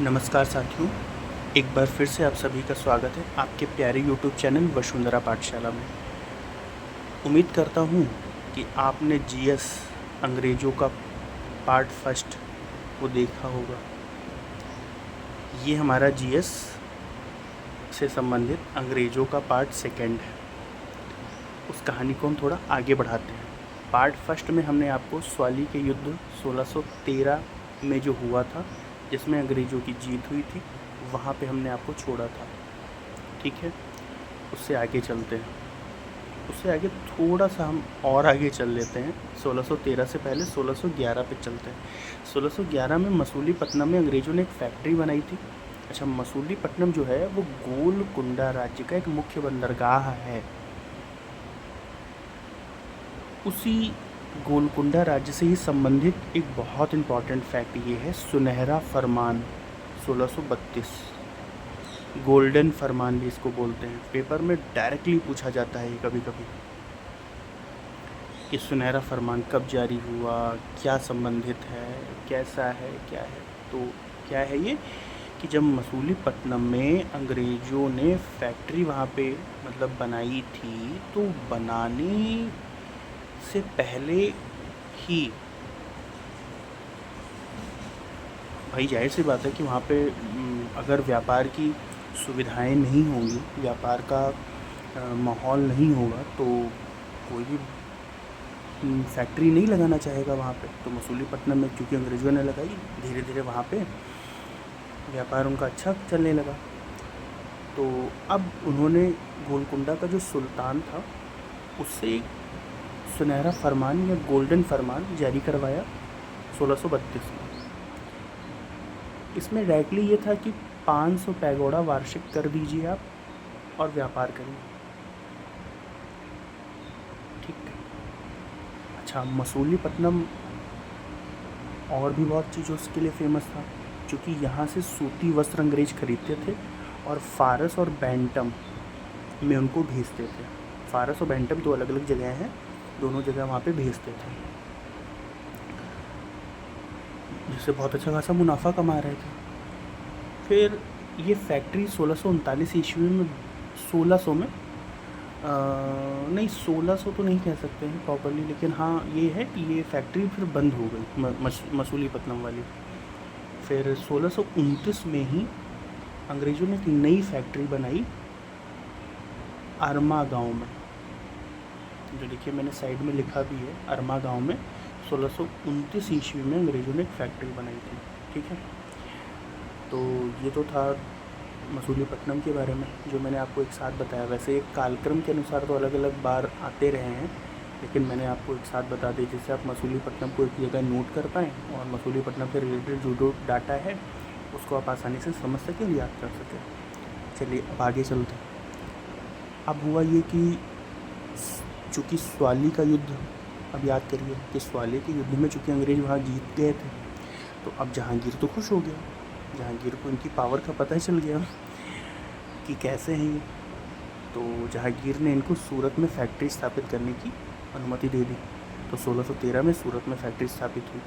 नमस्कार साथियों, एक बार फिर से आप सभी का स्वागत है आपके प्यारे यूट्यूब चैनल वसुंधरा पाठशाला में। उम्मीद करता हूँ कि आपने जीएस अंग्रेज़ों का पार्ट फर्स्ट वो देखा होगा। ये हमारा जीएस से संबंधित अंग्रेज़ों का पार्ट सेकंड है। उस कहानी को हम थोड़ा आगे बढ़ाते हैं। पार्ट फर्स्ट में हमने आपको स्वाली के युद्ध 1613 में जो हुआ था, जिसमें अंग्रेज़ों की जीत हुई थी, वहाँ पे हमने आपको छोड़ा था। ठीक है, उससे आगे चलते हैं। उससे आगे थोड़ा सा हम और आगे चल लेते हैं। 1613 से पहले 1611 पे चलते हैं। 1611 में मसूलीपट्टनम में अंग्रेज़ों ने एक फैक्ट्री बनाई थी। अच्छा, मसूलीपट्टनम जो है वो गोलकुंडा राज्य का एक मुख्य बंदरगाह है। उसी गोलकुंडा राज्य से ही संबंधित एक बहुत इम्पॉर्टेंट फैक्ट ये है, सुनहरा फरमान 1632, गोल्डन फरमान भी इसको बोलते हैं। पेपर में डायरेक्टली पूछा जाता है कभी कभी कि सुनहरा फरमान कब जारी हुआ, क्या संबंधित है, कैसा है, क्या है। तो क्या है ये कि जब मसूलीपट्टनम में अंग्रेज़ों ने फैक्ट्री वहाँ पे मतलब बनाई थी, तो बनाने से पहले ही भाई जाहिर सी बात है कि वहाँ पे अगर व्यापार की सुविधाएं नहीं होंगी, व्यापार का माहौल नहीं होगा, तो कोई भी फैक्ट्री नहीं लगाना चाहेगा वहाँ पे। तो मसूलीपट्टनम में चूँकि अंग्रेज़ों ने लगाई, धीरे धीरे वहाँ पे व्यापार उनका अच्छा चलने लगा। तो अब उन्होंने गोलकुंडा का जो सुल्तान था उससे एक सुनहरा फरमान या गोल्डन फरमान जारी करवाया 1632 में। इसमें डायरेक्टली ये था कि 500 पैगोडा वार्षिक कर दीजिए आप और व्यापार करिए। ठीक है। अच्छा, मसूलीपट्टनम और भी बहुत चीज़ों के लिए फेमस था, क्योंकि यहाँ से सूती वस्त्र अंग्रेज खरीदते थे और फारस और बैंटम में उनको भेजते थे। फारस और बैंटम दो अलग अलग जगह हैं, दोनों जगह वहाँ पे भेजते थे, जिससे बहुत अच्छा खासा मुनाफा कमा रहे थे। फिर ये फैक्ट्री 1639 ईस्वी में 1600 में नहीं, 1600 तो नहीं कह सकते हैं प्रॉपरली, लेकिन हाँ ये है कि ये फैक्ट्री फिर बंद हो गई मसूलीपट्टनम वाली। फिर 1629 में ही अंग्रेज़ों ने एक नई फैक्ट्री बनाई अरमा गांव में, जो देखिए मैंने साइड में लिखा भी है, अरमा गांव में 1629 ईस्वी में अंग्रेज़ों ने एक फैक्ट्री बनाई थी। ठीक है, तो ये तो था मसूलीपट्टनम के बारे में जो मैंने आपको एक साथ बताया। वैसे एक कालक्रम के अनुसार तो अलग अलग बार आते रहे हैं, लेकिन मैंने आपको एक साथ बता दी जिससे आप मसूलीपट्टनम को एक जगह नोट कर पाएँ और मसूलीपट्टनम से रिलेटेड जो डाटा है उसको आप आसानी से समझ सकें और याद कर सकें। चलिए अब आगे चलते हैं। अब हुआ ये कि चूँकि स्वाली का युद्ध, अब याद करिए कि स्वाली के युद्ध में चूँकि अंग्रेज़ वहाँ जीत गए थे, तो अब जहांगीर तो खुश हो गया। जहांगीर को इनकी पावर का पता चल गया कि कैसे हैं ये। तो जहांगीर ने इनको सूरत में फैक्ट्री स्थापित करने की अनुमति दे दी। तो 1613 में सूरत में फैक्ट्री स्थापित हुई।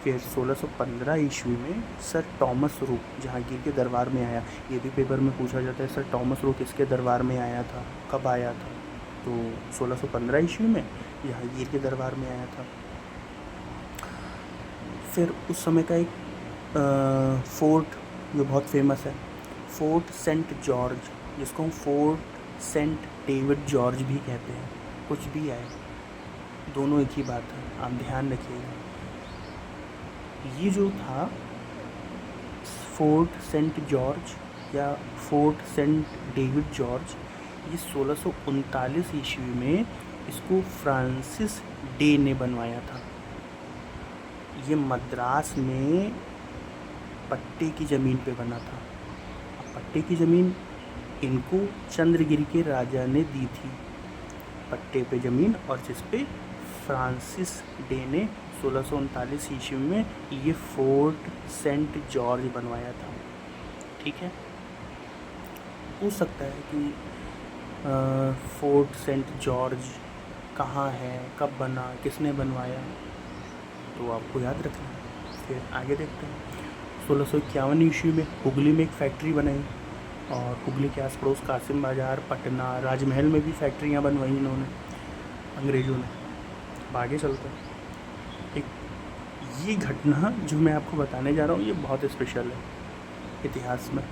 फिर 1615 ईस्वी में सर टॉमस रो जहांगीर के दरबार में आया। ये भी पेपर में पूछा जाता है, सर टॉमस रो किसके दरबार में आया था, कब आया था। तो 1615 ईस्वी में जहांगीर के दरबार में आया था। फिर उस समय का एक फोर्ट जो बहुत फेमस है, फोर्ट सेंट जॉर्ज, जिसको हम फोर्ट सेंट डेविड जॉर्ज भी कहते हैं, कुछ भी आए, दोनों एक ही बात है, आप ध्यान रखिएगा। ये जो था फोर्ट सेंट जॉर्ज या फोर्ट सेंट डेविड जॉर्ज, ये 1639 ईस्वी में इसको फ्रांसिस डे ने बनवाया था। ये मद्रास में पट्टे की ज़मीन पे बना था। अब पट्टे की ज़मीन इनको चंद्रगिरी के राजा ने दी थी, पट्टे पे ज़मीन, और जिस पे फ्रांसिस डे ने 1639 ईस्वी में ये फोर्ट सेंट जॉर्ज बनवाया था। ठीक है, पूछ सकता है कि फोर्ट सेंट जॉर्ज कहाँ है, कब बना, किसने बनवाया, तो आपको याद रखना है। फिर आगे देखते हैं। 1651 ईस्वी में हुगली में एक फैक्ट्री बनाई, और हुगली के आस पड़ोस कासिम बाज़ार, पटना, राजमहल में भी फैक्ट्रियाँ बनवाई इन्होंने, अंग्रेज़ों ने। अब आगे चलते हैं। एक ये घटना जो मैं आपको बताने जा रहा हूँ ये बहुत स्पेशल है इतिहास में,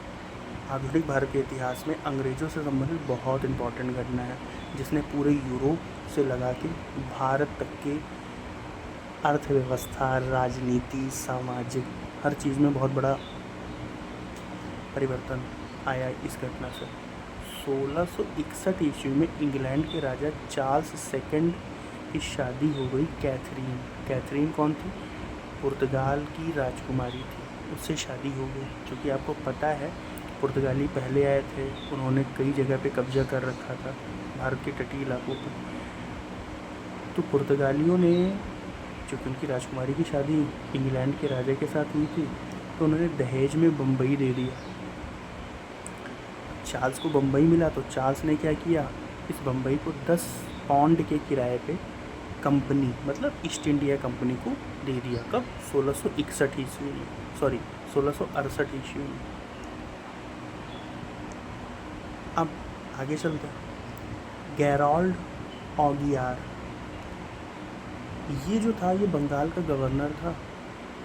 आधुनिक भारत के इतिहास में अंग्रेज़ों से संबंधित बहुत इम्पॉर्टेंट घटना है, जिसने पूरे यूरोप से लगा के भारत तक के अर्थव्यवस्था, राजनीति, सामाजिक हर चीज़ में बहुत बड़ा परिवर्तन आया इस घटना से। 1661 ईस्वी में इंग्लैंड के राजा चार्ल्स सेकंड की शादी हो गई कैथरीन। कैथरीन कौन थी? पुर्तगाल की राजकुमारी थी, उससे शादी हो गई। क्योंकि आपको पता है पुर्तगाली पहले आए थे, उन्होंने कई जगह पे कब्जा कर रखा था भारत के तटीय इलाकों पर। तो पुर्तगालियों ने, चूँकि उनकी राजकुमारी की शादी इंग्लैंड के राजा के साथ हुई थी, तो उन्होंने दहेज में बम्बई दे दिया। चार्ल्स को बम्बई मिला तो चार्ल्स ने क्या किया, इस बम्बई को 10 पाउंड के किराए पे कंपनी, मतलब ईस्ट इंडिया कंपनी को दे दिया। कब? 1661 ईस्वी में, सॉरी 1668 ईस्वी में। अब आगे चलते हैं। गैराल्ड ऑगियार, ये जो था ये बंगाल का गवर्नर था।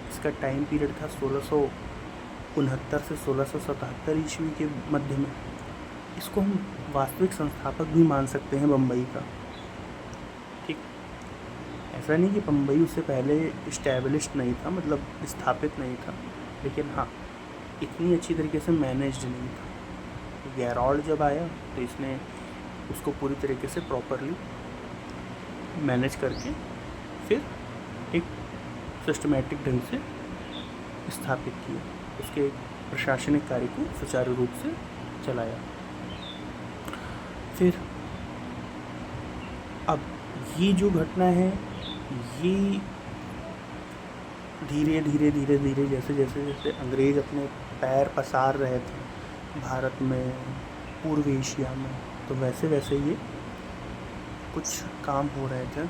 इसका टाइम पीरियड था 1669 से 1677 ईस्वी के मध्य में। इसको हम वास्तविक संस्थापक भी मान सकते हैं बम्बई का। ठीक, ऐसा नहीं कि बम्बई उससे पहले इस्टेब्लिश्ड नहीं था, मतलब स्थापित नहीं था, लेकिन हाँ इतनी अच्छी तरीके से मैनेज्ड नहीं था। गैराल्ड जब आया तो इसने उसको पूरी तरीके से प्रॉपरली मैनेज करके फिर एक सिस्टमेटिक ढंग से स्थापित किया, उसके प्रशासनिक कार्य को सुचारू रूप से चलाया। फिर अब ये जो घटना है ये धीरे धीरे जैसे अंग्रेज़ अपने पैर पसार रहे थे भारत में, पूर्व एशिया में, तो वैसे ये कुछ काम हो रहे थे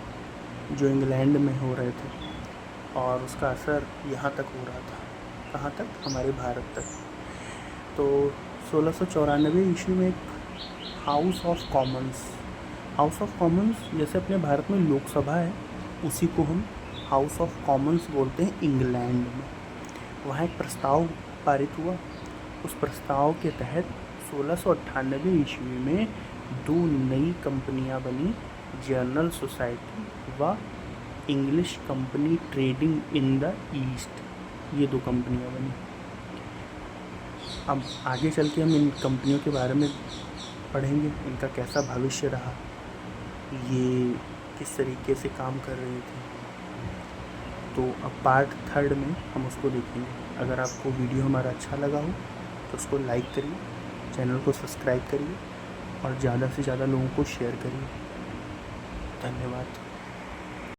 जो इंग्लैंड में हो रहे थे, और उसका असर यहाँ तक हो रहा था। कहाँ तक? हमारे भारत तक। तो 1694 ईस्वी में एक हाउस ऑफ कॉमन्स जैसे अपने भारत में लोकसभा है, उसी को हम हाउस ऑफ कॉमन्स बोलते हैं इंग्लैंड में। वहाँ एक प्रस्ताव पारित हुआ। उस प्रस्ताव के तहत 1698 ईस्वी में 2 नई कंपनियां बनी, जर्नल सोसाइटी व English company trading in the east. ये 2 कंपनियां बनी। अब आगे चल के हम इन कंपनियों के बारे में पढ़ेंगे, इनका कैसा भविष्य रहा, ये किस तरीके से काम कर रही थी। तो अब पार्ट 3 में हम उसको देखेंगे। अगर आपको वीडियो हमारा अच्छा लगा हो तो उसको लाइक करिए, चैनल को सब्सक्राइब करिए और ज़्यादा से ज़्यादा लोगों को शेयर करिए। धन्यवाद।